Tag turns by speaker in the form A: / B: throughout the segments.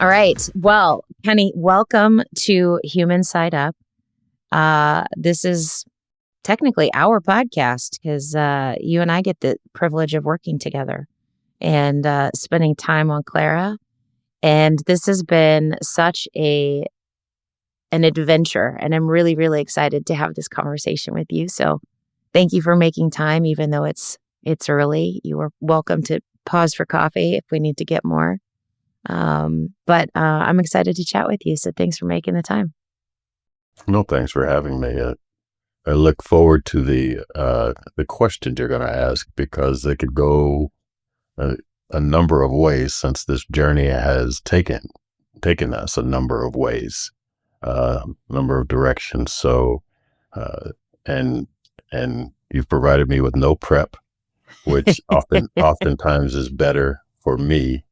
A: All right. Well, Kenny, welcome to Human Side Up. This is technically our podcast because you and I get the privilege of working together and spending time on CLARA. And this has been such an adventure, and I'm really, really excited to have this conversation with you. So thank you for making time, even though it's early. You are welcome to pause for coffee if we need to get more. But I'm excited to chat with you. So thanks for making the time.
B: No, thanks for having me. I look forward to the questions you're going to ask because they could go a number of ways since this journey has taken us a number of ways, number of directions. So, and you've provided me with no prep, which oftentimes is better for me.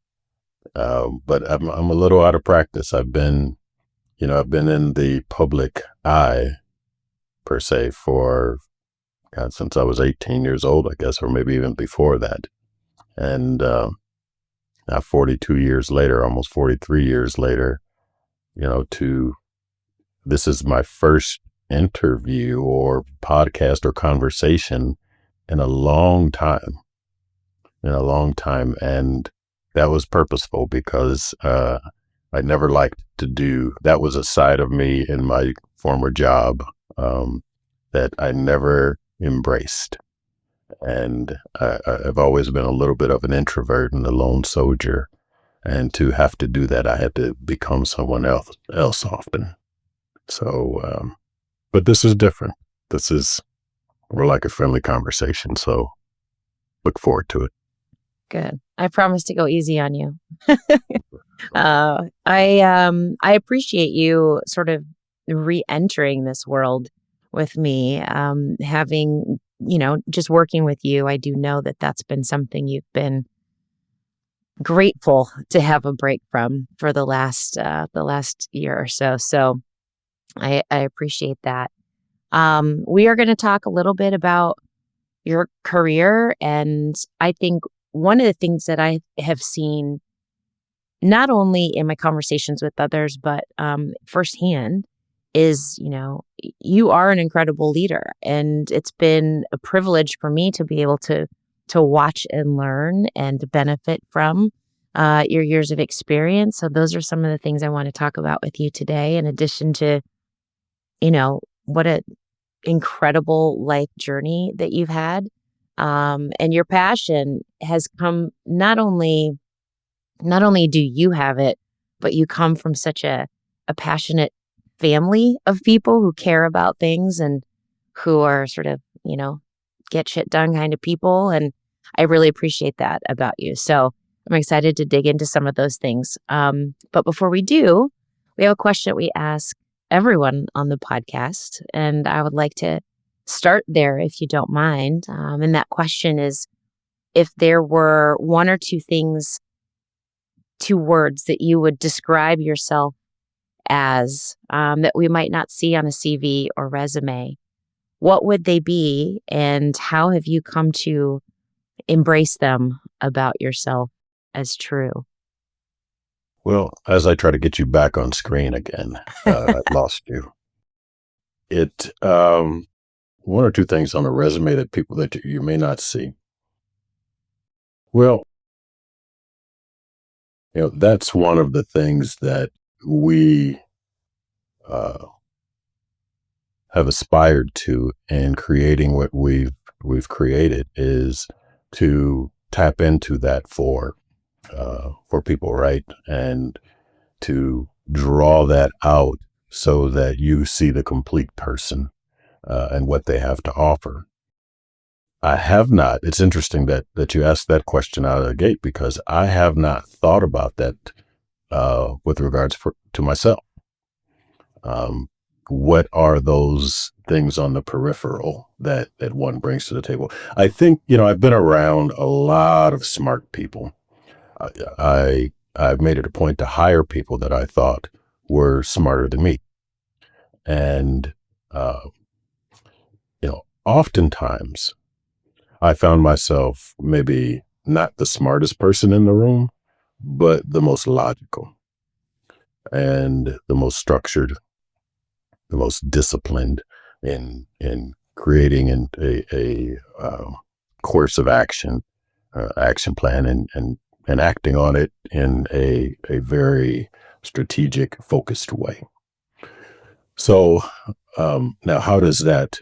B: But I'm a little out of practice. I've been in the public eye per se for since I was 18 years old, I guess, or maybe even before that. And now 42 years later, almost 43 years later, this is my first interview or podcast or conversation in a long time. And that was purposeful because I never liked to do, that was a side of me in my former job that I never embraced. And I've always been a little bit of an introvert and a lone soldier. And to have to do that, I had to become someone else often. So, but this is different. We're like a friendly conversation. So look forward to it.
A: Good. I promise to go easy on you. I appreciate you sort of re-entering this world with me. Having, just working with you, I do know that that's been something you've been grateful to have a break from for the last year or so. So I appreciate that. We are going to talk a little bit about your career, and I think one of the things that I have seen, not only in my conversations with others, but firsthand, is, you are an incredible leader. And it's been a privilege for me to be able to watch and learn and benefit from your years of experience. So those are some of the things I want to talk about with you today, in addition to, what an incredible life journey that you've had. And your passion has come, not only do you have it, but you come from such a passionate family of people who care about things and who are sort of, get shit done kind of people. And I really appreciate that about you. So I'm excited to dig into some of those things. But before we do, we have a question that we ask everyone on the podcast. And I would like to start there, if you don't mind. And that question is, if there were one or two things, two words that you would describe yourself as, that we might not see on a CV or resume, what would they be, and how have you come to embrace them about yourself as true?
B: Well, as I try to get you back on screen again, I lost you. One or two things on a resume that you may not see. Well, that's one of the things that we have aspired to in creating what we've created, is to tap into that for people, right? And to draw that out so that you see the complete person and what they have to offer. I have not. It's interesting that you asked that question out of the gate, because I have not thought about that with regards to myself. What are those things on the peripheral that one brings to the table? I think, I've been around a lot of smart people. I've made it a point to hire people that I thought were smarter than me. And, oftentimes I found myself maybe not the smartest person in the room, but the most logical. and the most structured, the most disciplined in creating a course of action, action plan, and acting on it in a very strategic, focused way. So now, how does that,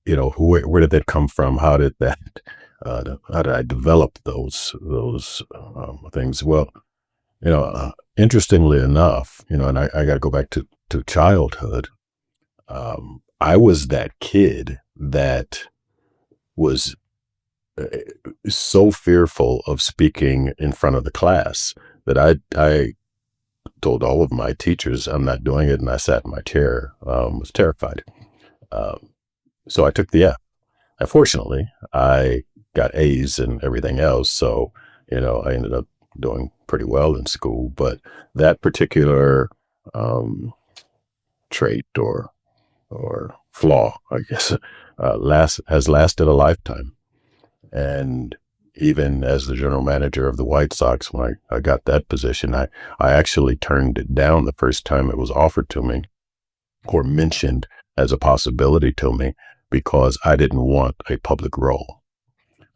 B: where did that come from? How did I develop those things? Well, interestingly enough, and I got to go back to childhood. I was that kid that was uh, so fearful of speaking in front of the class that I told all of my teachers I'm not doing it, and I sat in my chair, was terrified. Um, so I took the F. Unfortunately, I got A's and everything else, so I ended up doing pretty well in school. But that particular um, trait or flaw, I guess, has lasted a lifetime. And even as the general manager of the White Sox, when I got that position, I actually turned it down the first time it was offered to me or mentioned as a possibility to me because I didn't want a public role.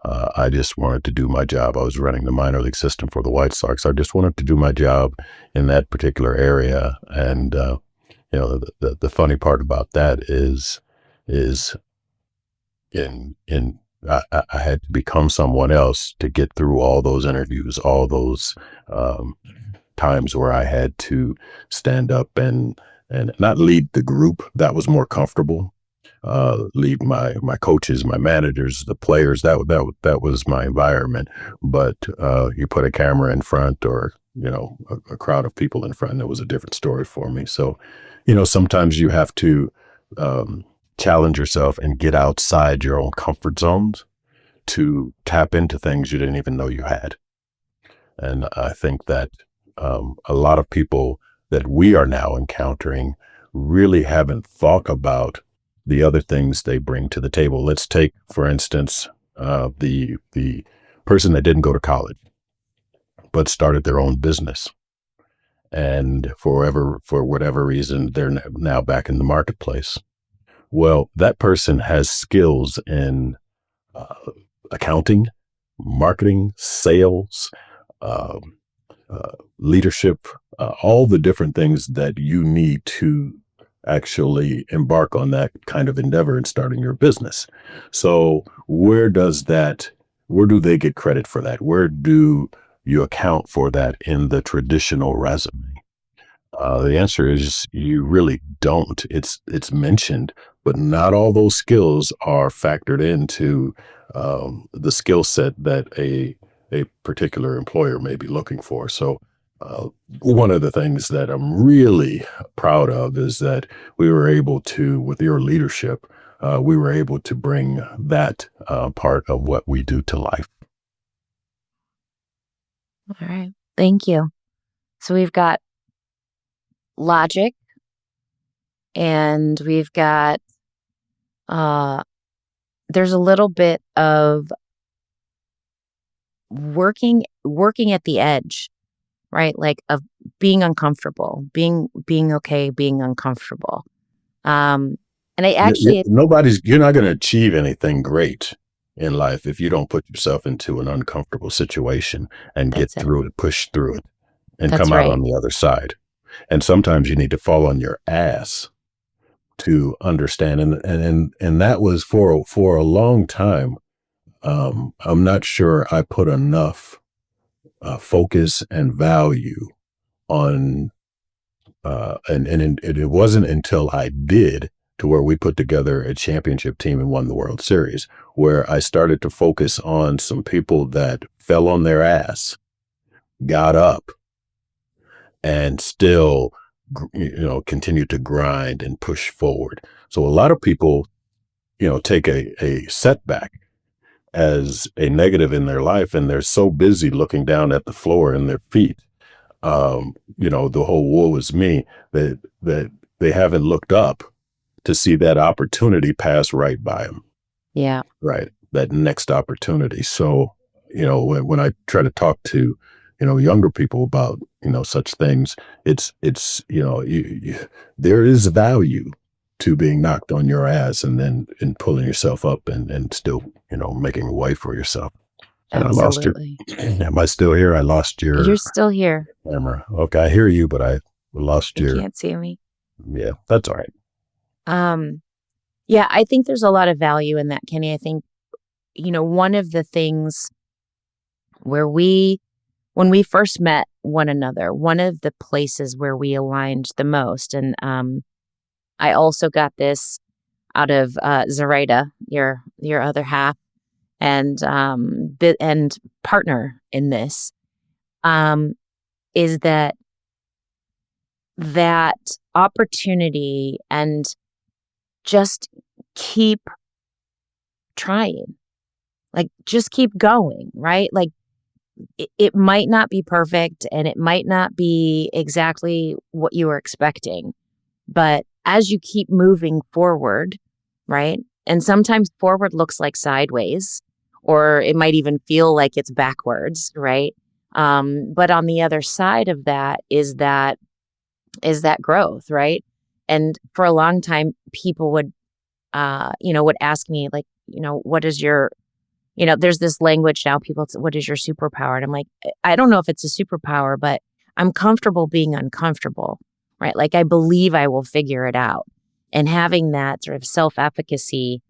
B: I just wanted to do my job. I was running the minor league system for the White Sox. I just wanted to do my job in that particular area. And, the funny part about that is in I had to become someone else to get through all those interviews, all those um, times where I had to stand up and not lead the group. That was more comfortable. Lead my coaches, my managers, the players. That was my environment. But you put a camera in front, or a crowd of people in front, and it was a different story for me. So, sometimes you have to um, challenge yourself and get outside your own comfort zones to tap into things you didn't even know you had. And I think that a lot of people that we are now encountering really haven't thought about the other things they bring to the table. Let's take, for instance, the person that didn't go to college but started their own business, and for whatever reason they're now back in the marketplace. Well, that person has skills in uh, accounting, marketing, sales, um, leadership, all the different things that you need to actually embark on that kind of endeavor in starting your business. So where do they get credit for that? Where do you account for that in the traditional resume? The answer is you really don't. It's mentioned, but not all those skills are factored into the skill set that a particular employer may be looking for. So, one of the things that I'm really proud of is that we were able to, with your leadership, we were able to bring that part of what we do to life.
A: All right. Thank you. So we've got logic, and we've got uh there's a little bit of working at the edge, right? Like of being uncomfortable, being okay, being uncomfortable. Um and I actually
B: You're not going to achieve anything great in life if you don't put yourself into an uncomfortable situation and get
A: that's it.
B: through it, push through it, and
A: That's
B: come out
A: right.
B: on the other side. And sometimes you need to fall on your ass to understand. And that was for a long time. I'm not sure I put enough focus and value on and it wasn't until I did, to where we put together a championship team and won the World Series, where I started to focus on some people that fell on their ass, got up, and still, continued to grind and push forward. So a lot of people, take a setback as a negative in their life, and they're so busy looking down at the floor and their feet, the whole woe is me, that they haven't looked up to see that opportunity pass right by them,
A: Yeah.
B: right? That next opportunity. So, when I try to talk to younger people about, such things. It's, there is value to being knocked on your ass and then and pulling yourself up and still, making a way for yourself. And I lost your,
A: Absolutely.
B: am I still here? I lost
A: You're
B: your
A: still here.
B: camera. Okay, I hear you, but I lost
A: You
B: your,
A: can't see me.
B: yeah, that's all right.
A: Um, yeah, I think there's a lot of value in that, Kenny. I think, one of the things where when we first met one another, one of the places where we aligned the most, and I also got this out of Zoraida, your other half, and and partner in this, um, is that opportunity and just keep trying, like just keep going, right? Like it might not be perfect and it might not be exactly what you were expecting, but as you keep moving forward, right? And sometimes forward looks like sideways, or it might even feel like it's backwards, right? But on the other side of that is that growth, right? And for a long time, people would ask me like, what is your, there's this language now, people, what is your superpower? And I'm like, I don't know if it's a superpower, but I'm comfortable being uncomfortable, right? Like I believe I will figure it out. And having that sort of self-efficacy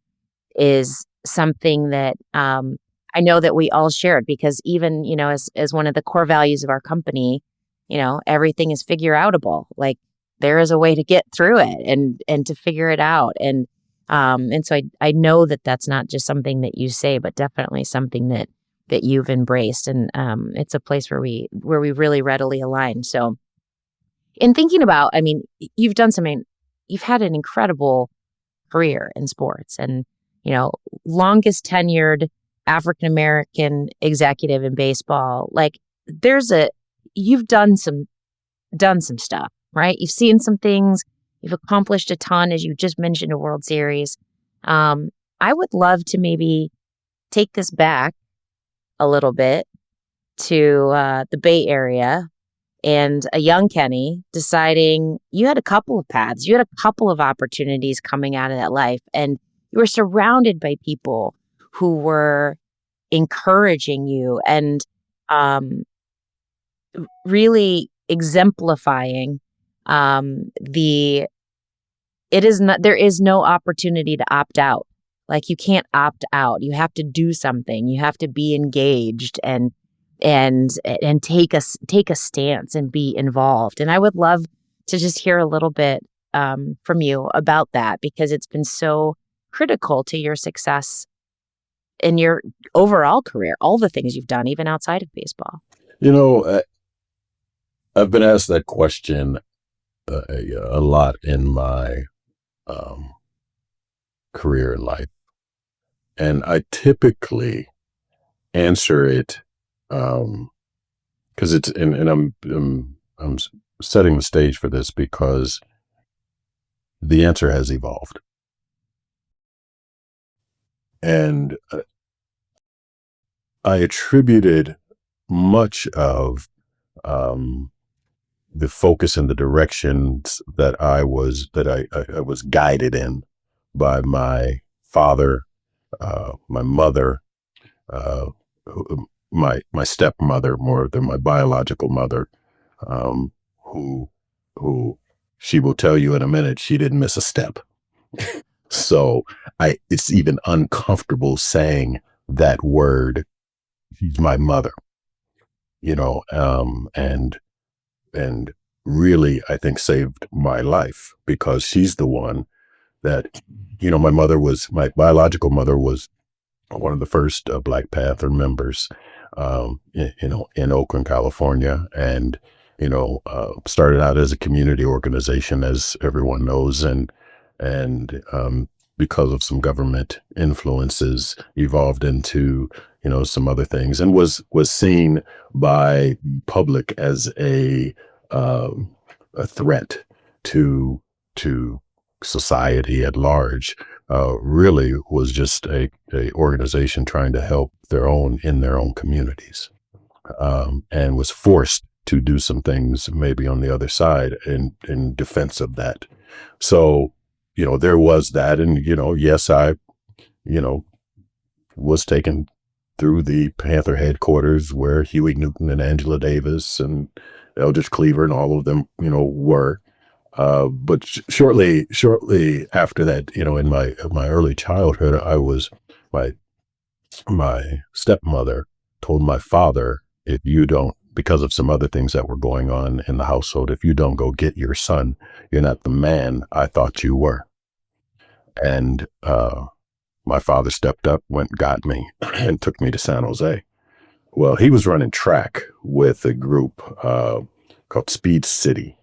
A: is something that I know that we all shared because even, as one of the core values of our company, everything is figure outable. Like there is a way to get through it and to figure it out. And so I know that that's not just something that you say, but definitely something that you've embraced. And it's a place where we really readily align. So in thinking about, I mean, you've had an incredible career in sports and, longest tenured African American executive in baseball. Like you've done some stuff, right? You've seen some things, you've accomplished a ton, as you just mentioned, a World Series. I would love to maybe take this back a little bit to the Bay Area and a young Kenny deciding you had a couple of paths, you had a couple of opportunities coming out of that life, and you were surrounded by people who were encouraging you and really exemplifying there is no opportunity to opt out. Like you can't opt out. You have to do something. You have to be engaged and take a stance and be involved. And I would love to just hear a little bit from you about that because it's been so critical to your success in your overall career, all the things you've done, even outside of baseball.
B: I've been asked that question a lot in my um, career in life, and I typically answer it because it's and I'm setting the stage for this because the answer has evolved, and I attributed much of the focus and the directions that I was guided in by my father, my mother, uh, my stepmother more than my biological mother, um, who who she will tell you in a minute she didn't miss a step. So it's even uncomfortable saying that word. She's my mother, and really, I think saved my life because she's the one that, my biological mother was one of the first Black Panther members, in Oakland, California. And, started out as a community organization, as everyone knows. And because of some government influences evolved into, some other things and was seen by the public as a threat to society at large. Really was just a organization trying to help in their own communities. and was forced to do some things maybe on the other side in defense of that. So, there was that. And, yes, I, you know, was taken through the Panther headquarters where Huey Newton and Angela Davis and Eldridge Cleaver and all of them, were. But shortly after that, in my early childhood, my my stepmother told my father, if you don't, because of some other things that were going on in the household, if you don't go get your son, you're not the man I thought you were. And my father stepped up, went, got me, and took me to San Jose. Well, he was running track with a group called Speed City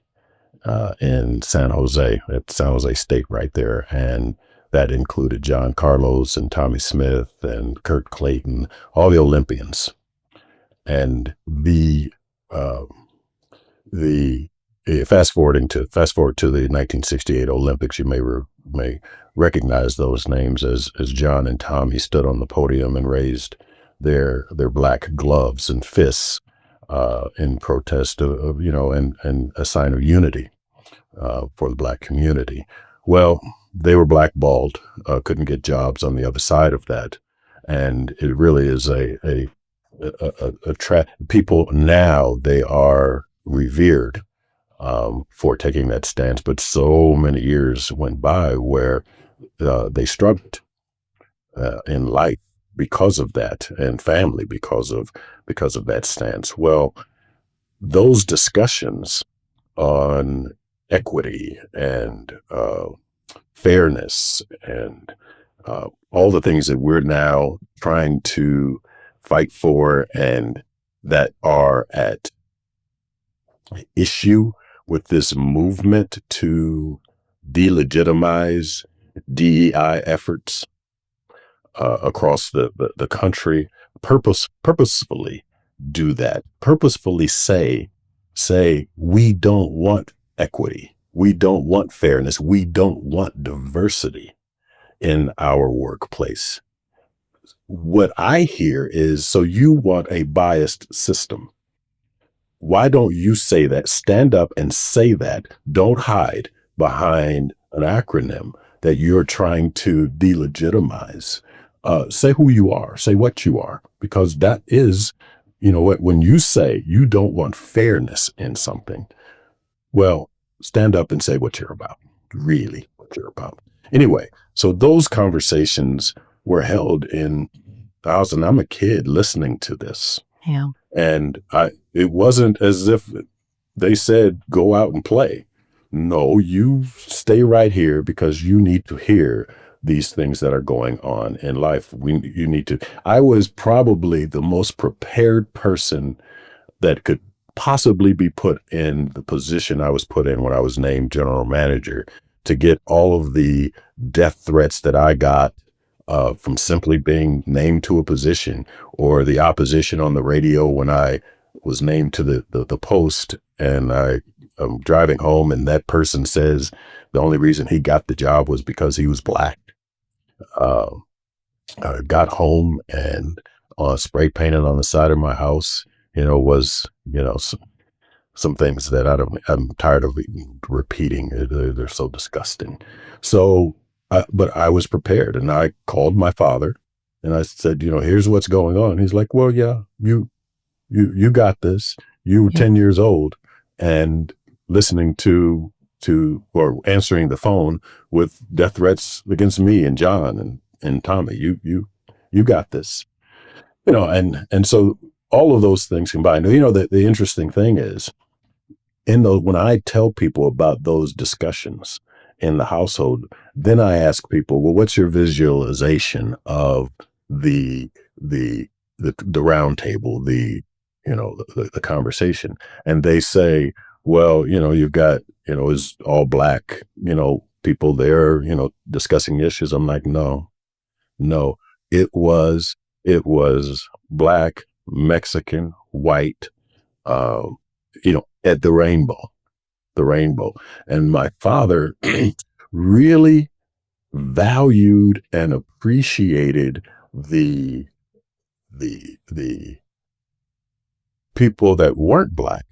B: in San Jose, at San Jose State right there. And that included John Carlos and Tommy Smith and Kurt Clayton, all the Olympians. And uh, the fast forward to the 1968 Olympics, you may recognize those names as John and Tommy stood on the podium and raised their black gloves and fists in protest of and a sign of unity for the black community. Well, they were blackballed, couldn't get jobs on the other side of that, and it really is people now, they are revered for taking that stance, but so many years went by where they struggled in life because of that, and family because of that stance. Well, those discussions on equity and fairness and all the things that we're now trying to fight for and that are at issue with this movement to delegitimize DEI efforts across the country, purposefully do that, purposefully say, we don't want equity. We don't want fairness. We don't want diversity in our workplace. What I hear is, so you want a biased system. Why don't you say that? Stand up and say that. Don't hide behind an acronym that you're trying to delegitimize. Say who you are, say what you are, because that is, when you say you don't want fairness in something, well, stand up and say what you're about, really what you're about. Anyway, so those conversations were held in the house, and I'm a kid listening to this.
A: Yeah.
B: And it wasn't as if they said, go out and play. No, you stay right here because you need to hear these things that are going on in life. You need to. I was probably the most prepared person that could possibly be put in the position I was put in when I was named general manager, to get all of the death threats that I got from simply being named to a position, or the opposition on the radio when I was named to the post, and I'm driving home and that person says the only reason he got the job was because he was black. I got home and spray painted on the side of my house, was, some things that I'm tired of repeating. They're so disgusting. So, but I was prepared, and I called my father and I said, here's what's going on. He's like, well, yeah, you got this. You were 10 years old and listening to or answering the phone with death threats against me and John and Tommy. You got this. And so all of those things combined. The interesting thing is, when I tell people about those discussions in the household, then I ask people, well, what's your visualization of the round table, the conversation? And they say, well, you've got, it's all black, people there, discussing issues. I'm like, no, it was black, Mexican, white, uh, at the rainbow. And my father really valued and appreciated the people that weren't Black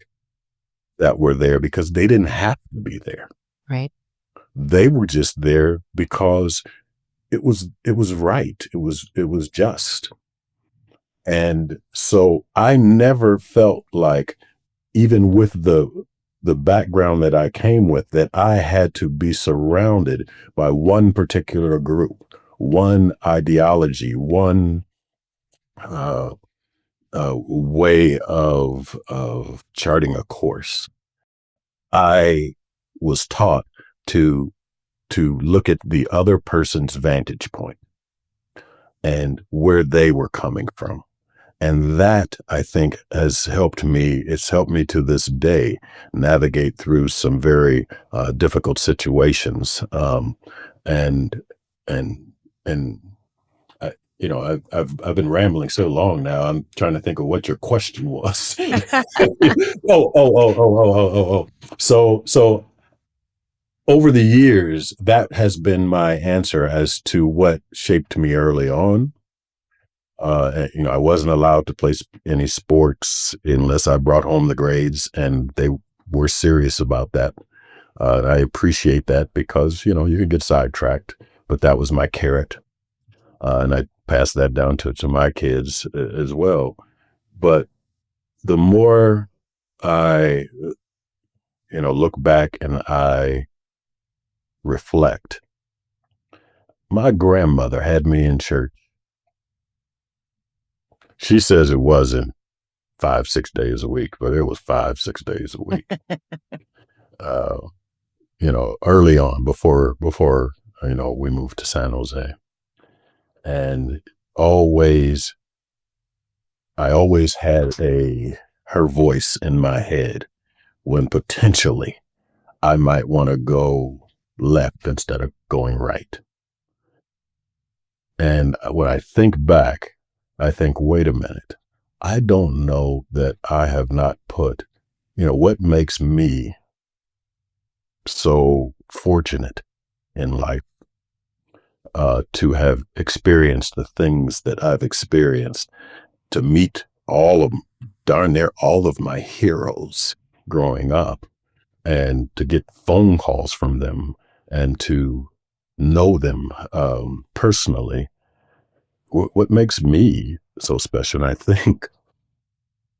B: that were there because they didn't have to be there.
A: Right.
B: They were just there because it was right. It was just. And so I never felt like, even with the background that I came with, that I had to be surrounded by one particular group, one ideology, one way of charting a course. I was taught to look at the other person's vantage point and where they were coming from. And that, I think, has helped me. It's helped me to this day navigate through some very difficult situations. And and and I've been rambling so long now. I'm trying to think of what your question was. Oh. So over the years, that has been my answer as to what shaped me early on. I wasn't allowed to play any sports unless I brought home the grades, and they were serious about that. I appreciate that because, you can get sidetracked, but that was my carrot. And I passed that down to my kids as well. But the more I, look back and I reflect, my grandmother had me in church. She says it wasn't 5-6 days a week, but it was 5-6 days a week. uh, Early on, before we moved to San Jose, and always, I always had her voice in my head when potentially I might want to go left instead of going right. And when I think back, I think, wait a minute, I don't know that I have not put, what makes me so fortunate in life, to have experienced the things that I've experienced, to meet darn near all of my heroes growing up, and to get phone calls from them and to know them personally. What makes me so special, and I think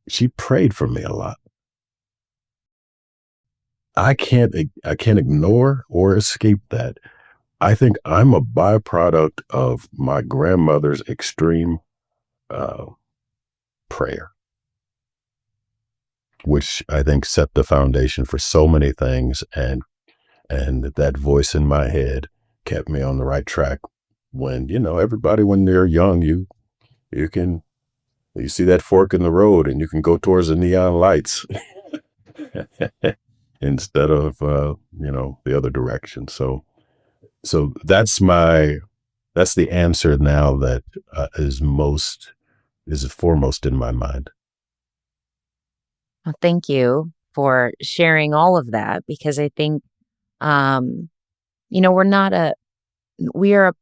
B: she prayed for me a lot. I can't ignore or escape that. I think I'm a byproduct of my grandmother's extreme uh, prayer, which I think set the foundation for so many things. And that voice in my head kept me on the right track. When, everybody, when they're young, you see that fork in the road and you can go towards the neon lights instead of, the other direction. So that's the answer now that is foremost in my mind.
A: Well, thank you for sharing all of that, because I think, we are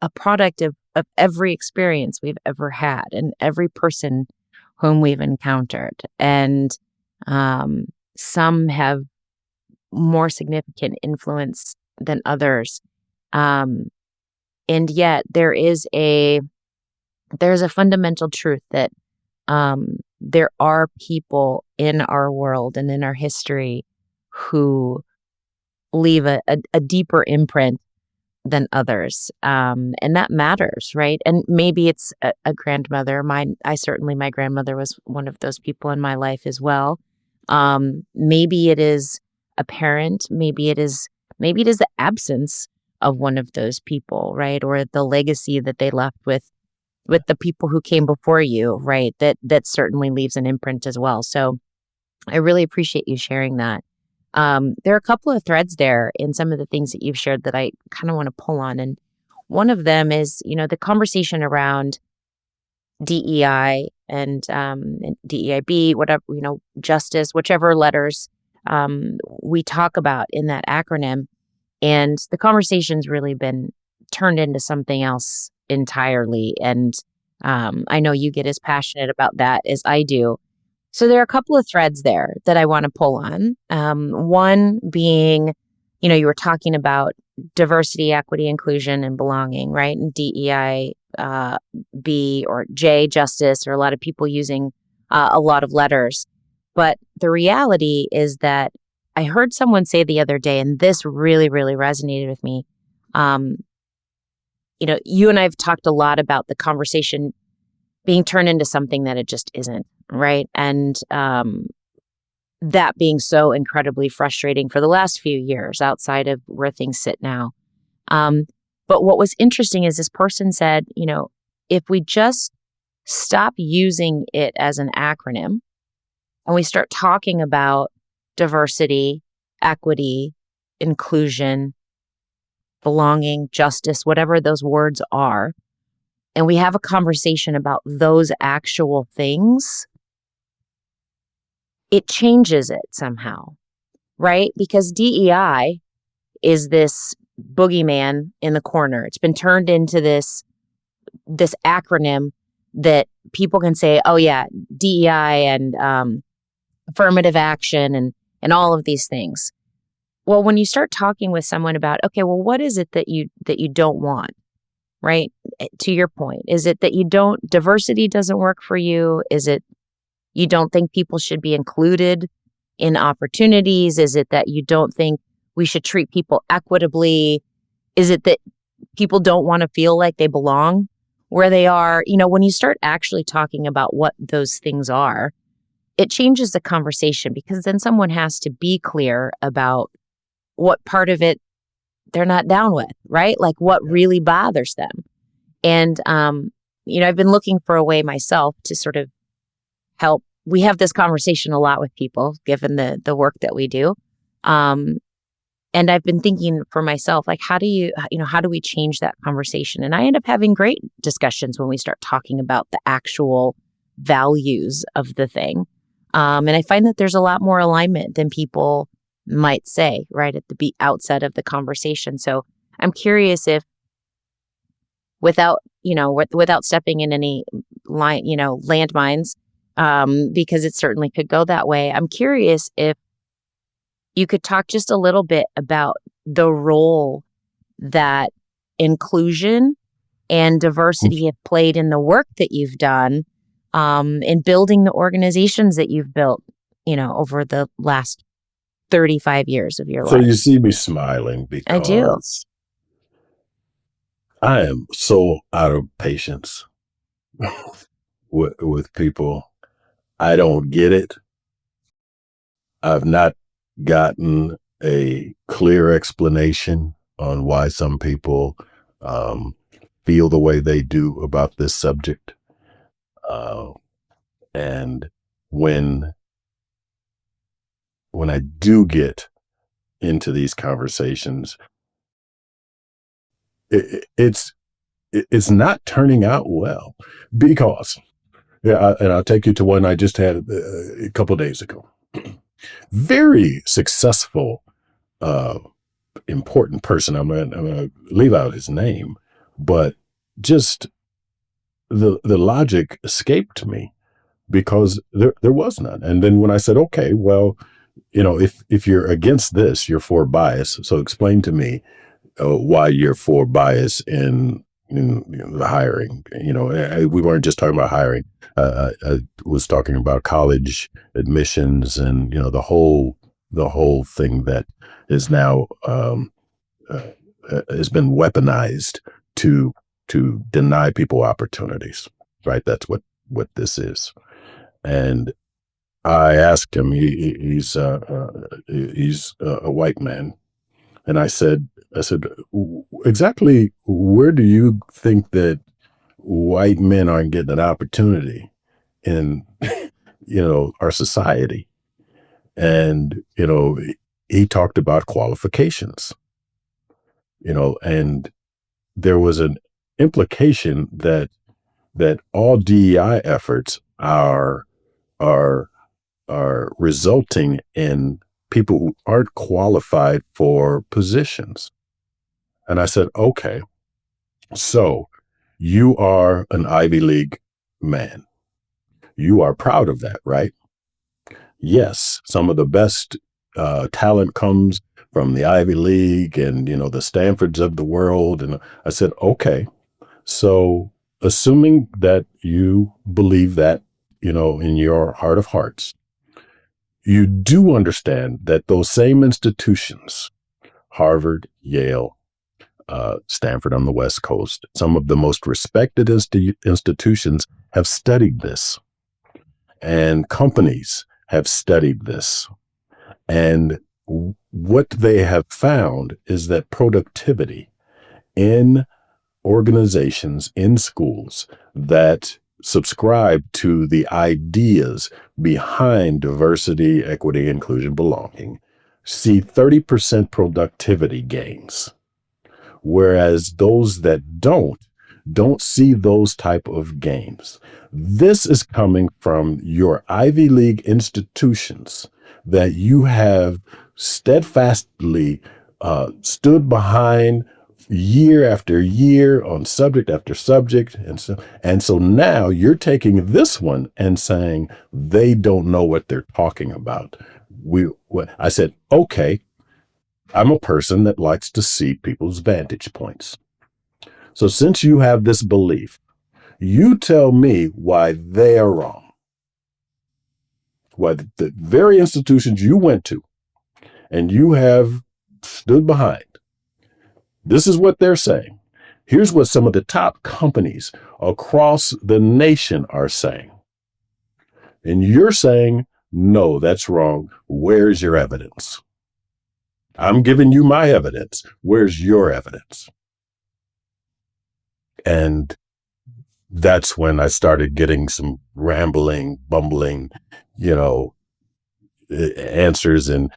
A: a product of every experience we've ever had and every person whom we've encountered. And some have more significant influence than others. And yet there's a fundamental truth that there are people in our world and in our history who leave a deeper imprint than others. And that matters, right? And maybe it's a grandmother. My grandmother was one of those people in my life as well. Maybe it is a parent. Maybe it is the absence of one of those people, right? Or the legacy that they left with the people who came before you, right? That certainly leaves an imprint as well. So I really appreciate you sharing that. There are a couple of threads there in some of the things that you've shared that I kind of want to pull on. And one of them is, the conversation around DEI and DEIB, whatever, justice, whichever letters we talk about in that acronym. And the conversation's really been turned into something else entirely. And I know you get as passionate about that as I do. So there are a couple of threads there that I want to pull on. One being, you were talking about diversity, equity, inclusion, and belonging, right? And DEI, B or J, justice, or a lot of people using a lot of letters. But the reality is that I heard someone say the other day, and this really, really resonated with me. You and I have talked a lot about the conversation being turned into something that it just isn't, right? And that being so incredibly frustrating for the last few years outside of where things sit now. But what was interesting is this person said, if we just stop using it as an acronym and we start talking about diversity, equity, inclusion, belonging, justice, whatever those words are, and we have a conversation about those actual things, it changes it somehow, right? Because DEI is this boogeyman in the corner. It's been turned into this acronym that people can say, oh yeah, DEI and affirmative action and all of these things. Well, when you start talking with someone about, okay, well, what is it that you don't want, right? To your point, is it that diversity doesn't work for you? Is it you don't think people should be included in opportunities? Is it that you don't think we should treat people equitably? Is it that people don't want to feel like they belong where they are? When you start actually talking about what those things are, it changes the conversation, because then someone has to be clear about what part of it they're not down with, right? Like what really bothers them. And, I've been looking for a way myself to sort of help. We have this conversation a lot with people, given the work that we do. And I've been thinking for myself, like, how do we change that conversation? And I end up having great discussions when we start talking about the actual values of the thing. And I find that there's a lot more alignment than people might say right at the outset of the conversation. So I'm curious if, without stepping in any landmines, because it certainly could go that way. I'm curious if you could talk just a little bit about the role that inclusion and diversity have played in the work that you've done, in building the organizations that you've built, over the last 35 years of your life.
B: So you see me smiling
A: I do.
B: because I am so out of patience with people. I don't get it. I've not gotten a clear explanation on why some people feel the way they do about this subject. And when I do get into these conversations, it's not turning out well, because and I'll take you to one I just had a couple of days ago. Very successful, important person. I'm gonna leave out his name, but just the logic escaped me, because there was none. And then when I said, okay, well, if you're against this, you're for bias. So explain to me why you're for bias in the hiring. We weren't just talking about hiring. I was talking about college admissions and the whole thing that is now has been weaponized to deny people opportunities. Right, that's what this is. And I asked him. He's a white man. And I said, exactly where do you think that white men aren't getting an opportunity in, our society? And, he talked about qualifications, and there was an implication that all DEI efforts are resulting in people who aren't qualified for positions. And I said, okay, so You are an Ivy League man. You are proud of that, right? Yes, some of the best talent comes from the Ivy League and, the Stanfords of the world. And I said, okay, so assuming that you believe that, in your heart of hearts, you do understand that those same institutions, Harvard, Yale, Stanford on the West Coast, some of the most respected institutions have studied this, and companies have studied this. And what they have found is that productivity in organizations, in schools that subscribe to the ideas behind diversity, equity, inclusion, belonging, see 30% productivity gains, whereas those that don't see those type of gains. This is coming from your Ivy League institutions that you have steadfastly stood behind year after year on subject after subject. And so now you're taking this one and saying they don't know what they're talking about. I said, okay, I'm a person that likes to see people's vantage points. So since you have this belief, you tell me why they are wrong. Why the very institutions you went to and you have stood behind, this is what they're saying. Here's what some of the top companies across the nation are saying. And you're saying, no, that's wrong. Where's your evidence? I'm giving you my evidence. Where's your evidence? And that's when I started getting some rambling, bumbling, you know, answers and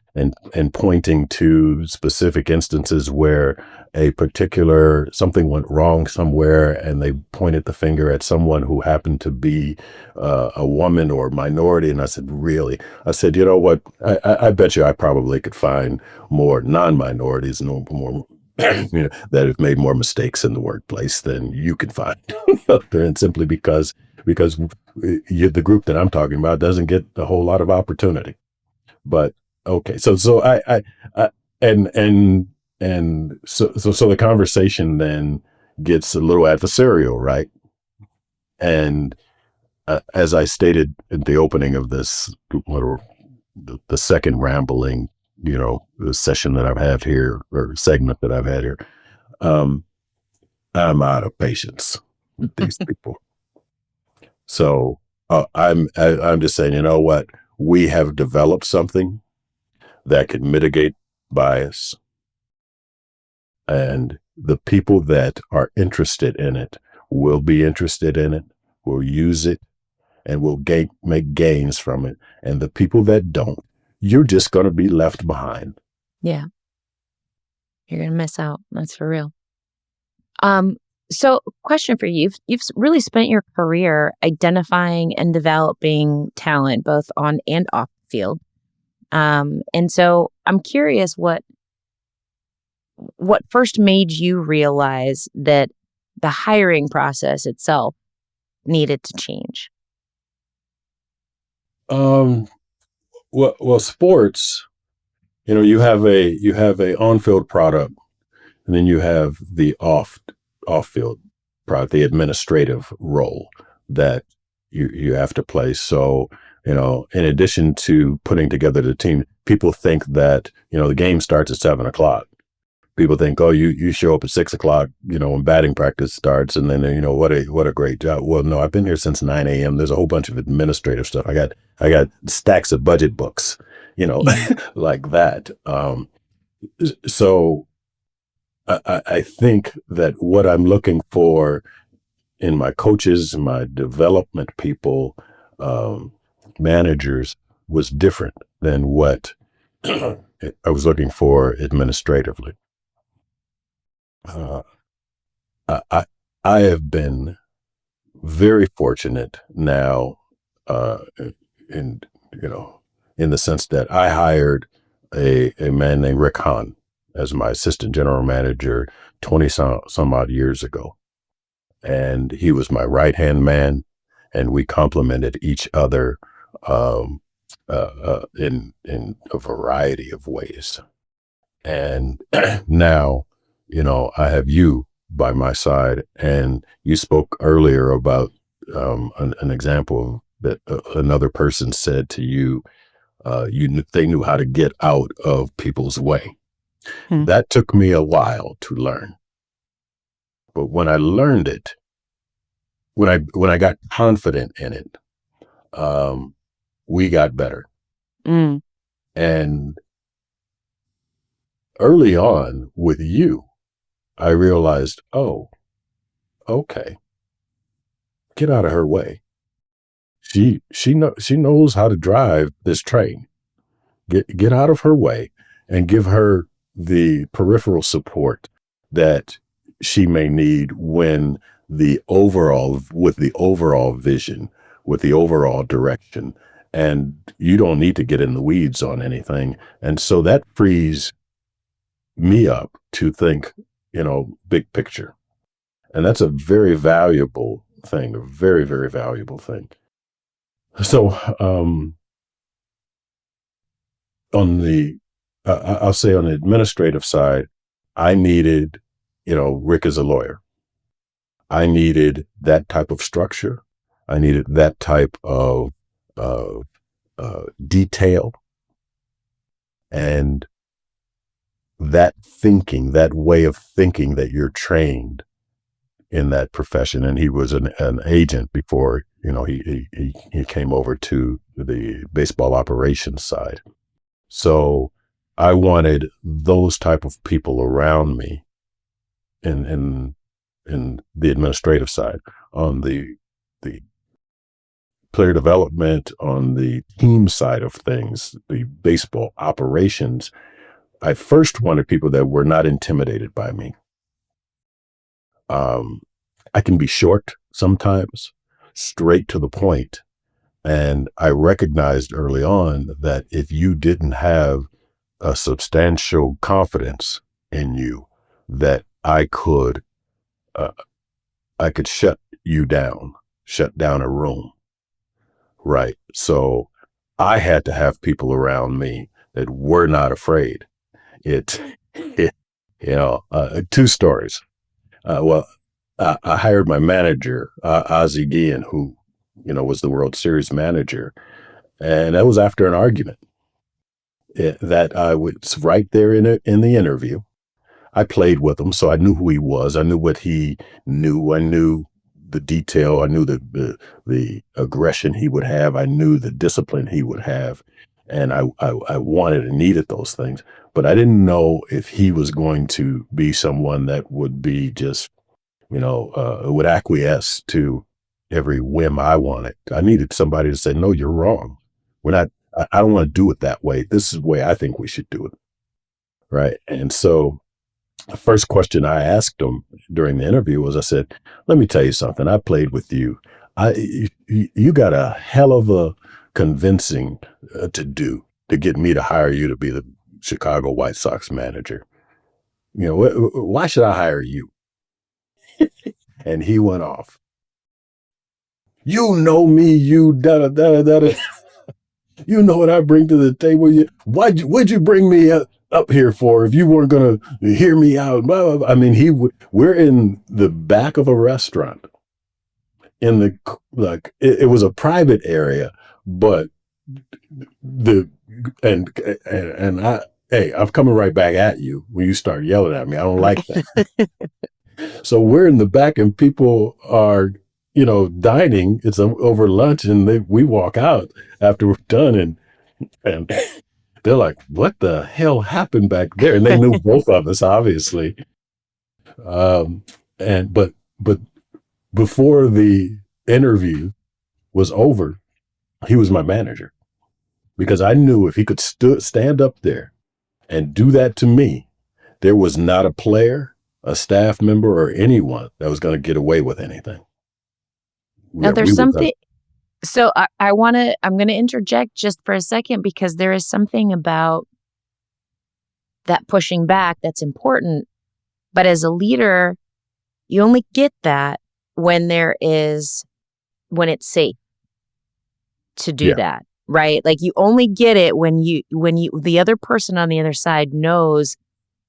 B: pointing to specific instances where a particular something went wrong somewhere, and they pointed the finger at someone who happened to be a woman or minority. And I said, really? I said, you know what? I bet you I probably could find more non-minorities and more that have made more mistakes in the workplace than you can find. And simply because the group that I'm talking about doesn't get a whole lot of opportunity. But okay, so I and so the conversation then gets a little adversarial, right? And as I stated at the opening of this little the second rambling, the session that I've had here, or segment that I've had here, um, I'm out of patience with these people. So I'm just saying, you know what? We have developed something that can mitigate bias, and the people that are interested in it will be interested in it, will use it, and will make gains from it. And the people that don't, you're just going to be left behind.
A: Yeah. You're going to miss out. That's for real. So question for you. You've really spent your career identifying and developing talent, both on and off the field. And so I'm curious what first made you realize that the hiring process itself needed to change?
B: Well, sports, you have a on-field product, and then you have the off-field product, the administrative role that you have to play. So, in addition to putting together the team, people think that, the game starts at 7:00. People think, oh, you show up at 6:00, when batting practice starts, and then, what a great job. Well, no, I've been here since 9 a.m. There's a whole bunch of administrative stuff. I got stacks of budget books, like that. So I think that what I'm looking for in my coaches, my development people, managers, was different than what I was looking for administratively. Uh, I I have been very fortunate now, in in the sense that I hired a man named Rick Hahn as my assistant general manager 20 some odd years ago. and he was my right-hand man, and we complemented each other in a variety of ways. And now, I have you by my side, and you spoke earlier about an example that another person said to you. They knew how to get out of people's way.
C: Hmm.
B: That took me a while to learn, but when I learned it, when I got confident in it, we got better.
C: Mm.
B: And early on with you, I realized, oh, okay, get out of her way. She knows how to drive this train. Get out of her way and give her the peripheral support that she may need with the overall vision, with the overall direction. And you don't need to get in the weeds on anything. And so that frees me up to think, big picture. And that's a very valuable thing, a very, very valuable thing. So, I'll say on the administrative side, I needed, Rick is a lawyer. I needed that type of structure. I needed that type of detail, and that way of thinking that you're trained in that profession. And he was an agent before, he came over to the baseball operations side. So I wanted those type of people around me in the administrative side, on the player development, on the team side of things, the baseball operations. I first wanted people that were not intimidated by me. I can be short sometimes, straight to the point. And I recognized early on that if you didn't have a substantial confidence in you, that I could shut you down, shut down a room. Right. So I had to have people around me that were not afraid. Two stories. I hired my manager, Ozzie Guillen, who, was the World Series manager. And that was after an argument that I was right there in the interview. I played with him, so I knew who he was. I knew what he knew. I knew the detail. I knew the aggression he would have. I knew the discipline he would have. And I wanted and needed those things. But I didn't know if he was going to be someone that would be just, would acquiesce to every whim I wanted. I needed somebody to say, no, you're wrong. I don't want to do it that way. This is the way I think we should do it. Right. And so the first question I asked him during the interview was, I said, let me tell you something. I played with you. You got a hell of a convincing to do to get me to hire you to be the Chicago White Sox manager. Why should I hire you? And he went off. You know me, you da da da da da. You know what I bring to the table. What'd you bring me up here for if you weren't going to hear me out? Blah, blah, blah. I mean, we're in the back of a restaurant. It was a private area, but I'm coming right back at you when you start yelling at me. I don't like that. So we're in the back, and people are, dining. It's over lunch, and we walk out after we're done, and they're like, what the hell happened back there? And they knew both of us, obviously. But before the interview was over, he was my manager, because I knew if he could stand up there and do that to me, there was not a player, a staff member, or anyone that was going to get away with anything.
A: Now, there's something. So I'm going to interject just for a second, because there is something about that pushing back that's important. But as a leader, you only get that when it's safe to do
B: Yeah.
A: that, right? Like you only get it when the other person on the other side knows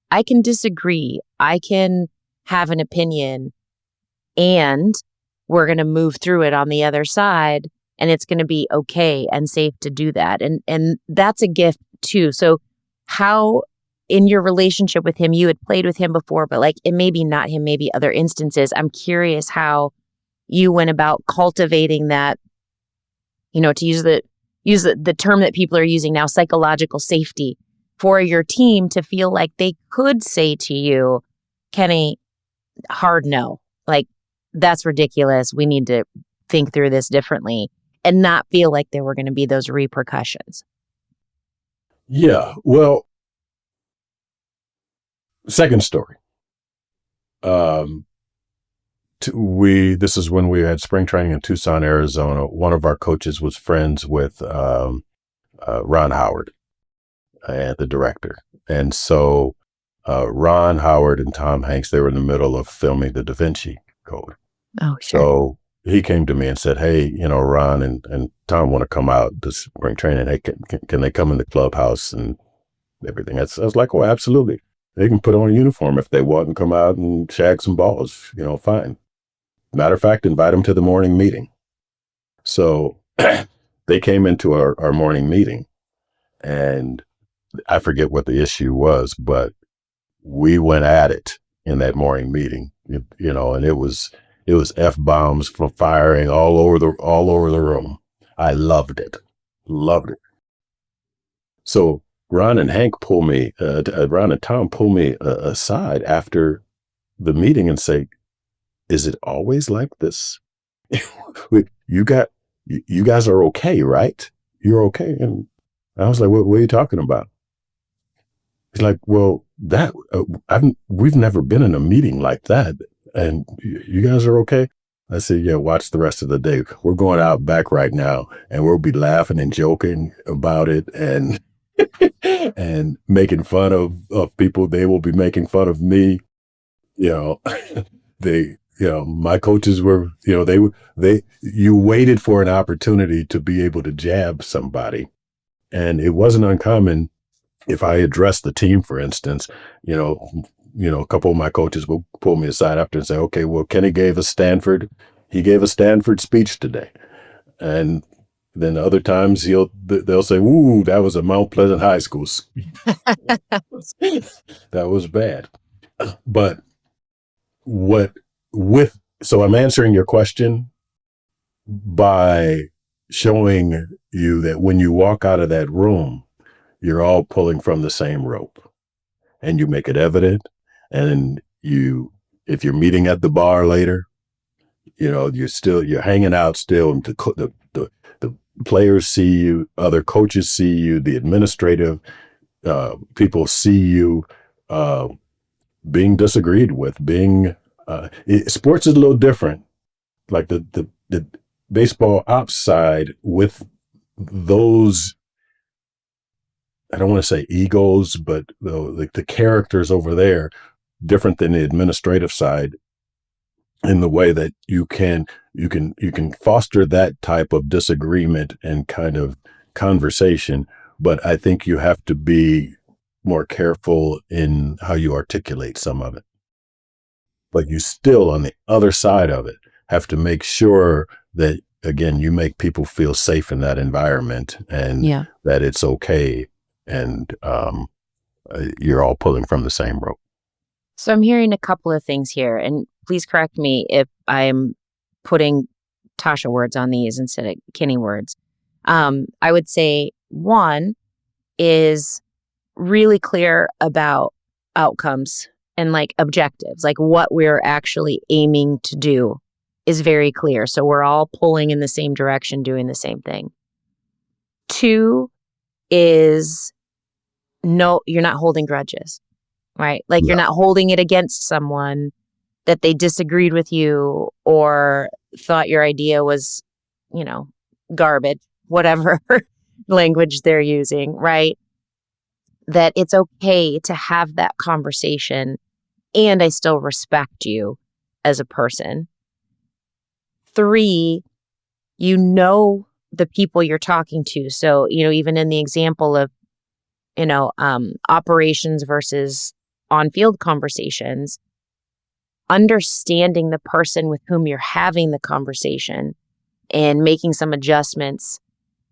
A: I can disagree. I can have an opinion and we're going to move through it on the other side and it's going to be okay and safe to do that. And that's a gift too. So how in your relationship with him, you had played with him before, but like it may be not him, maybe other instances. I'm curious how you went about cultivating that, to use the term that people are using now, psychological safety for your team to feel like they could say to you, Kenny, hard no. Like, that's ridiculous. We need to think through this differently and not feel like there were going to be those repercussions.
B: Yeah. Well, second story. This is when we had spring training in Tucson, Arizona. One of our coaches was friends with Ron Howard, the director. And so Ron Howard and Tom Hanks, they were in the middle of filming the Da Vinci Code.
A: Oh, sure.
B: So he came to me and said, hey, Ron and Tom want to come out this spring training. Hey, can they come in the clubhouse and everything? I was like, oh, absolutely. They can put on a uniform if they want and come out and shag some balls, fine. Matter of fact, invite them to the morning meeting. So they came into our morning meeting, and I forget what the issue was, but we went at it in that morning meeting, and it was F-bombs from firing all over the room. I loved it. So Ron and Tom pull me aside after the meeting and say, is it always like this? you guys are okay, right? You're okay. And I was like, what are you talking about? He's like, well, we've never been in a meeting like that. And you guys are okay? I said, yeah, watch the rest of the day. We're going out back right now and we'll be laughing and joking about it and and making fun of people. They will be making fun of me. My coaches were, you waited for an opportunity to be able to jab somebody. And it wasn't uncommon if I addressed the team, for instance, a couple of my coaches will pull me aside after and say, okay, well, Kenny gave a Stanford speech today. And then other times they'll say, ooh, that was a Mount Pleasant High School speech. That was bad. But so I'm answering your question by showing you that when you walk out of that room, you're all pulling from the same rope, and you make it evident. And if you're meeting at the bar later, you're hanging out still, and the players see you, other coaches see you, the administrative people see you being disagreed with. Sports is a little different. Like the baseball ops side with those, I don't want to say egos, but the characters over there, different than the administrative side, in the way that you can foster that type of disagreement and kind of conversation. But I think you have to be more careful in how you articulate some of it. But you still, on the other side of it, have to make sure that, again, you make people feel safe in that environment and that it's okay. And you're all pulling from the same rope.
A: So I'm hearing a couple of things here, and please correct me if I'm putting Tasha words on these instead of Kenny words. I would say one is really clear about outcomes and like objectives, like what we're actually aiming to do is very clear. So we're all pulling in the same direction, doing the same thing. Two is no, you're not holding grudges, right? Like you're not holding it against someone that they disagreed with you or thought your idea was, garbage, whatever language they're using, right? That it's okay to have that conversation and I still respect you as a person. 3, you know the people you're talking to. So, even in the example of, operations versus on-field conversations, understanding the person with whom you're having the conversation and making some adjustments.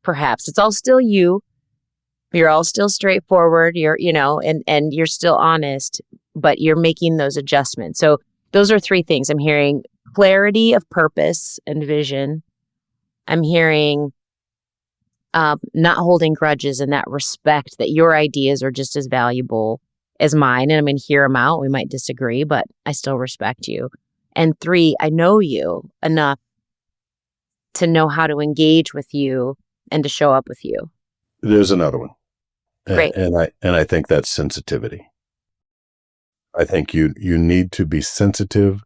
A: Perhaps it's all still you. You're all still straightforward. And you're still honest, but you're making those adjustments. So those are 3 things. I'm hearing clarity of purpose and vision. I'm hearing not holding grudges and that respect that your ideas are just as valuable as mine. And I'm going to hear them out. We might disagree, but I still respect you. And 3, I know you enough to know how to engage with you and to show up with you.
B: There's another one.
A: Great.
B: And I think that's sensitivity. I think you need to be sensitive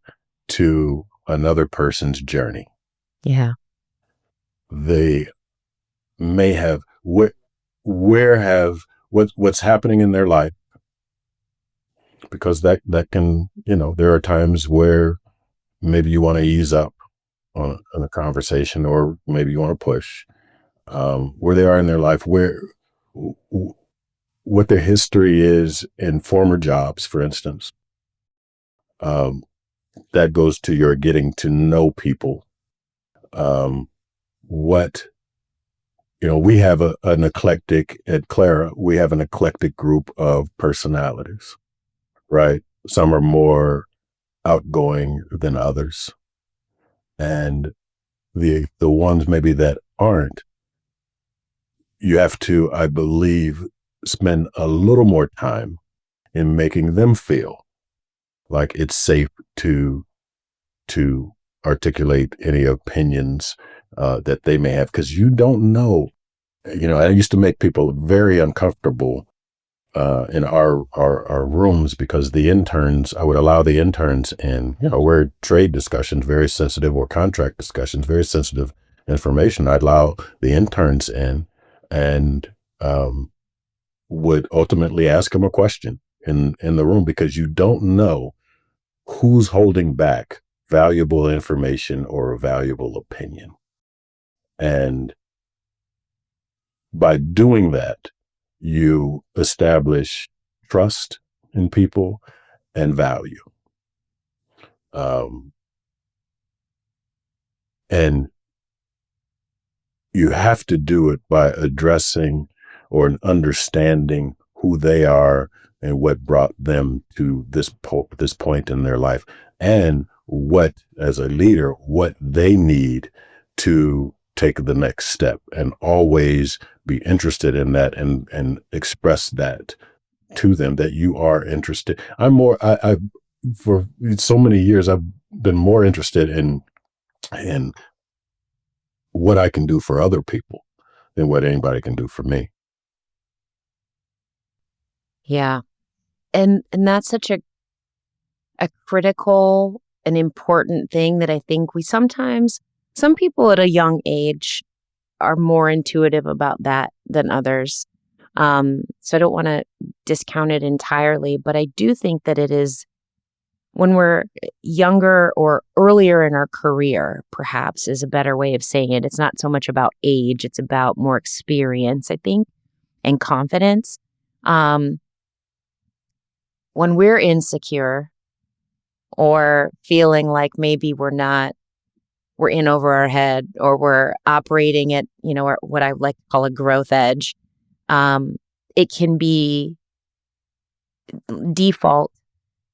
B: to another person's journey.
A: Yeah.
B: They may have what's happening in their life, because that can, there are times where maybe you want to ease up on a conversation, or maybe you want to push where they are in their life, what their history is in former jobs, for instance. That goes to your getting to know people. We have an eclectic at CLARA. We have an eclectic group of personalities, right? Some are more outgoing than others. And the ones maybe that aren't, you have to, I believe, spend a little more time in making them feel like it's safe to articulate any opinions that they may have, because you don't know. I used to make people very uncomfortable in our rooms, because I would allow the interns in, where trade discussions, very sensitive, or contract discussions, very sensitive information. I'd allow the interns in, and would ultimately ask them a question in the room, because you don't know who's holding back valuable information or a valuable opinion. And by doing that, you establish trust in people and value. And you have to do it by addressing or understanding who they are and what brought them to this point in their life, and as a leader, what they need to take the next step, and always be interested in that, and express that to them, that you are interested. I for so many years, I've been more interested in what I can do for other people than what anybody can do for me.
A: Yeah. And that's such a critical and important thing that I think some people at a young age are more intuitive about that than others. So I don't want to discount it entirely, but I do think that it is, when we're younger or earlier in our career, perhaps is a better way of saying it. It's not so much about age, it's about more experience, I think, and confidence. When we're insecure, or feeling like maybe we're in over our head, or we're operating at, what I like to call a growth edge, it can be default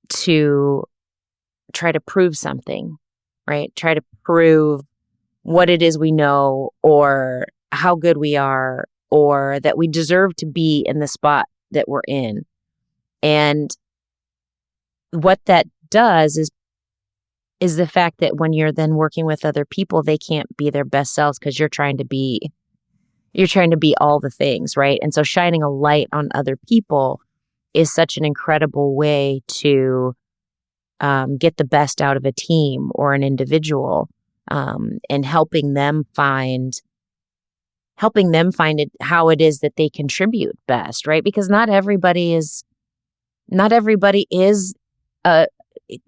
A: to try to prove something, right? Try to prove what it is we know, or how good we are, or that we deserve to be in the spot that we're in. And what that does is the fact that when you're then working with other people, they can't be their best selves, because you're trying to be all the things, right? And so shining a light on other people is such an incredible way to get the best out of a team or an individual, and helping them find it, how it is that they contribute best, right? Because not everybody is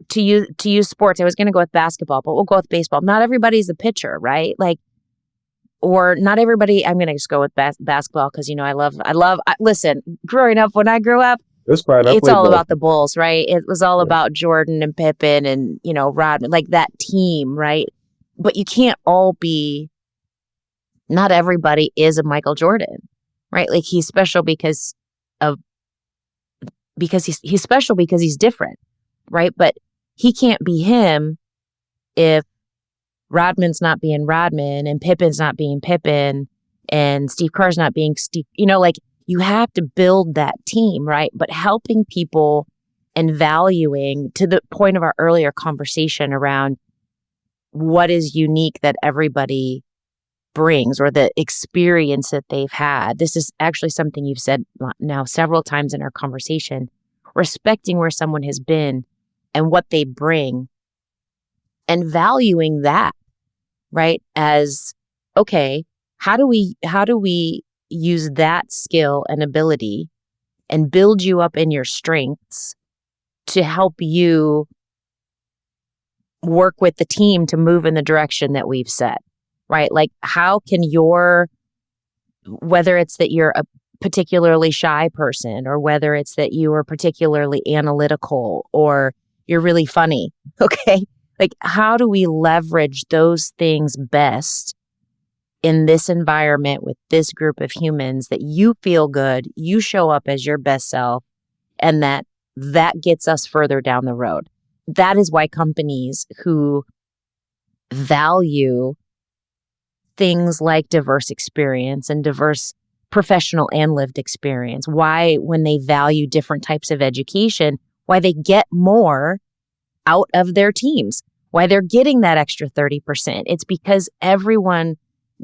A: to use sports, I was going to go with basketball, but we'll go with baseball. Not everybody's a pitcher, right? Like, or not everybody. I'm going to just go with basketball because listen, growing up, when I grew up,
B: That's fine. I
A: it's
B: played
A: all about the
B: basketball.
A: Bulls, right? It was all
B: Yeah.
A: about Jordan and Pippen and, Rodman, like that team, right? But you can't all be, not everybody is a Michael Jordan, right? Like he's special because he's special because he's different, right? But he can't be him if Rodman's not being Rodman and Pippen's not being Pippen and Steve Kerr's not being Steve, like you have to build that team, right? But helping people and valuing, to the point of our earlier conversation around what is unique that everybody brings or the experience that they've had. This is actually something you've said now several times in our conversation, respecting where someone has been and what they bring and valuing that, right? As, okay, how do we use that skill and ability and build you up in your strengths to help you work with the team to move in the direction that we've set, right? Like how can whether it's that you're a particularly shy person or whether it's that you are particularly analytical or you're really funny, okay? Like how do we leverage those things best in this environment with this group of humans that you feel good, you show up as your best self, and that gets us further down the road. That is why companies who value things like diverse experience and diverse professional and lived experience, why when they value different types of education, why they get more out of their teams, why they're getting that extra 30%. It's because everyone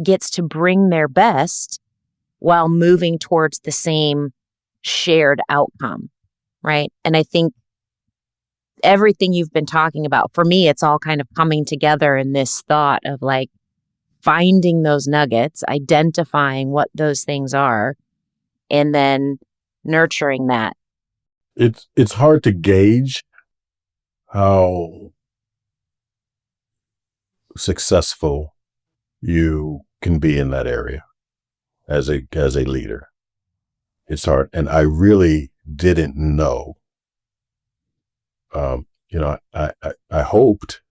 A: gets to bring their best while moving towards the same shared outcome, right? And I think everything you've been talking about, for me, it's all kind of coming together in this thought of like finding those nuggets, identifying what those things are, and then nurturing that.
B: It's hard to gauge how successful you can be in that area as a leader. It's hard, and I really didn't know. I hoped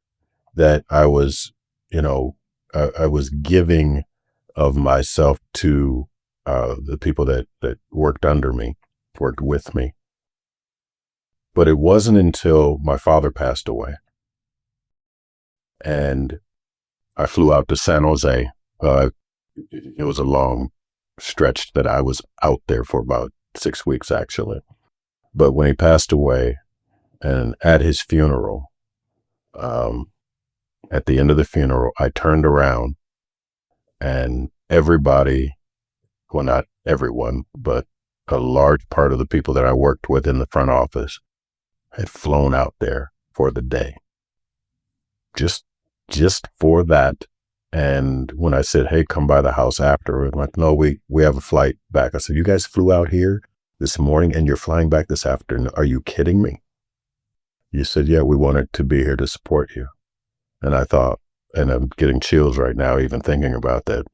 B: that I was, I was giving of myself to the people that worked under me, worked with me. But it wasn't until my father passed away and I flew out to San Jose. It was a long stretch that I was out there for about 6 weeks, actually. But when he passed away and at his funeral, at the end of the funeral, I turned around and everybody, well, not everyone, but a large part of the people that I worked with in the front office had flown out there for the day. Just for that. And when I said, hey, come by the house after, I'm like, no, we have a flight back. I said, you guys flew out here this morning and you're flying back this afternoon. Are you kidding me? You said, yeah, we wanted to be here to support you. And I thought, and I'm getting chills right now, even thinking about that.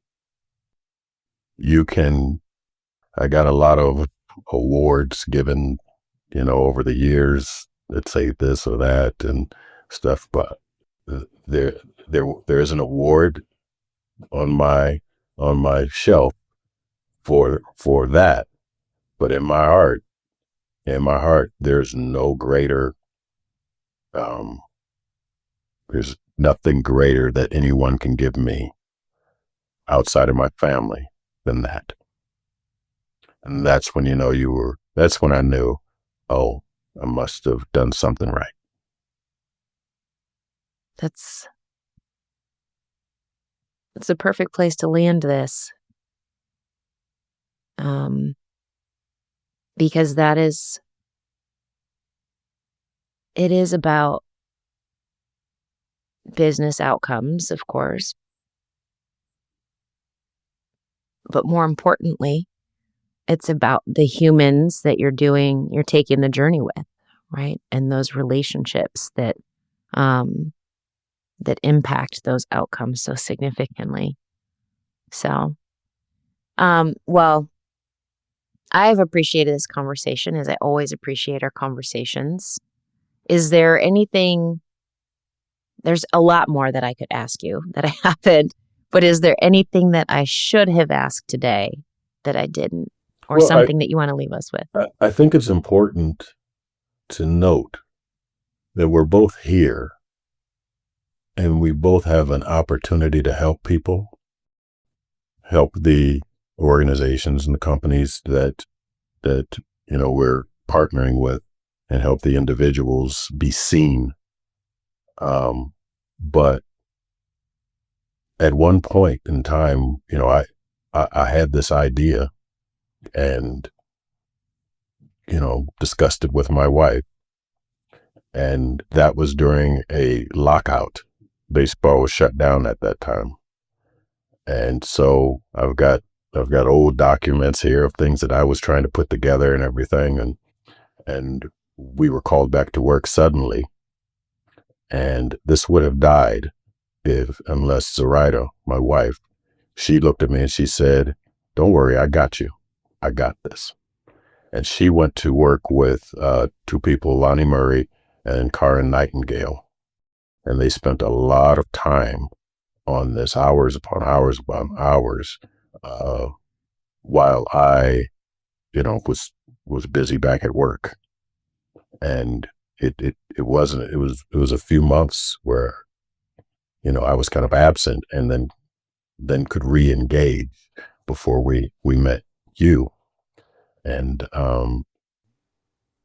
B: I got a lot of awards given, over the years that say this or that and stuff, but there is an award on my shelf for that. But in my heart, there's no greater, there's nothing greater that anyone can give me outside of my family than that. And that's when that's when I knew, oh, I must have done something right.
A: That's a perfect place to land this. Because it is about business outcomes, of course. But more importantly, it's about the humans that you're taking the journey with, right? And those relationships that that impact those outcomes so significantly. So, well, I've appreciated this conversation as I always appreciate our conversations. Is there anything, there's a lot more that I could ask you that I haven't, but is there anything that I should have asked today that I didn't, or
B: Well,
A: something that you want to leave us with?
B: I think it's important to note that we're both here and we both have an opportunity to help people, help the organizations and the companies that we're partnering with, and help the individuals be seen. But at one point in time, I had this idea and discussed it with my wife, and that was during a lockout. Baseball was shut down at that time. And so I've got old documents here of things that I was trying to put together and everything, and we were called back to work suddenly. And this would have died unless Zoraida, my wife, she looked at me and she said, "Don't worry, I got you. I got this." And she went to work with two people, Lonnie Murray and Karen Nightingale. And they spent a lot of time on this, hours upon hours upon hours, while I, was busy back at work. And it wasn't, it was a few months where, I was kind of absent, and then could re-engage before we met you. And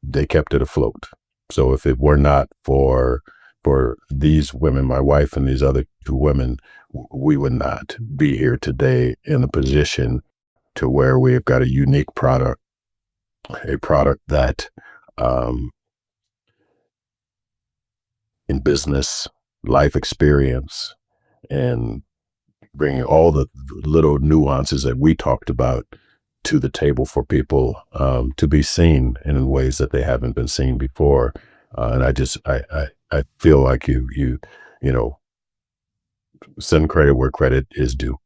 B: they kept it afloat. So if it were not for these women, my wife and these other two women, we would not be here today in a position to where we have got a unique product, a product that in business, life experience, and bringing all the little nuances that we talked about to the table for people to be seen in ways that they haven't been seen before. And I feel like you send credit where credit is due.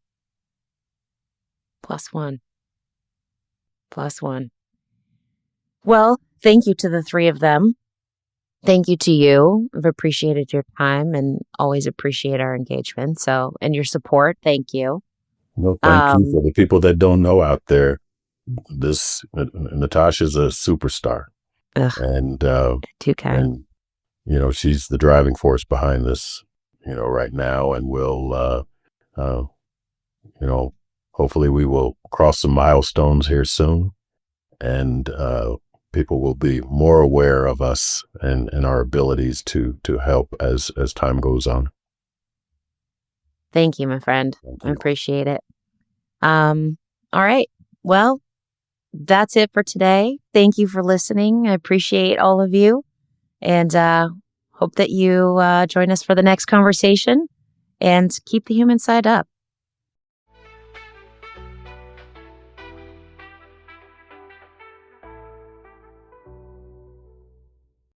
A: +1. +1. Well, thank you to the three of them. Thank you to you. I've appreciated your time and always appreciate our engagement. So, and your support. Thank you.
B: No, thank you. For the people that don't know out there, this Natasha's a superstar. And
A: too kind.
B: And she's the driving force behind this, right now, and we'll hopefully we will cross some milestones here soon, and people will be more aware of us and our abilities to help as time goes on.
A: Thank you, my friend. I appreciate it. All right. Well, that's it for today. Thank you for listening. I appreciate all of you, and hope that you join us for the next conversation, and keep the human side up.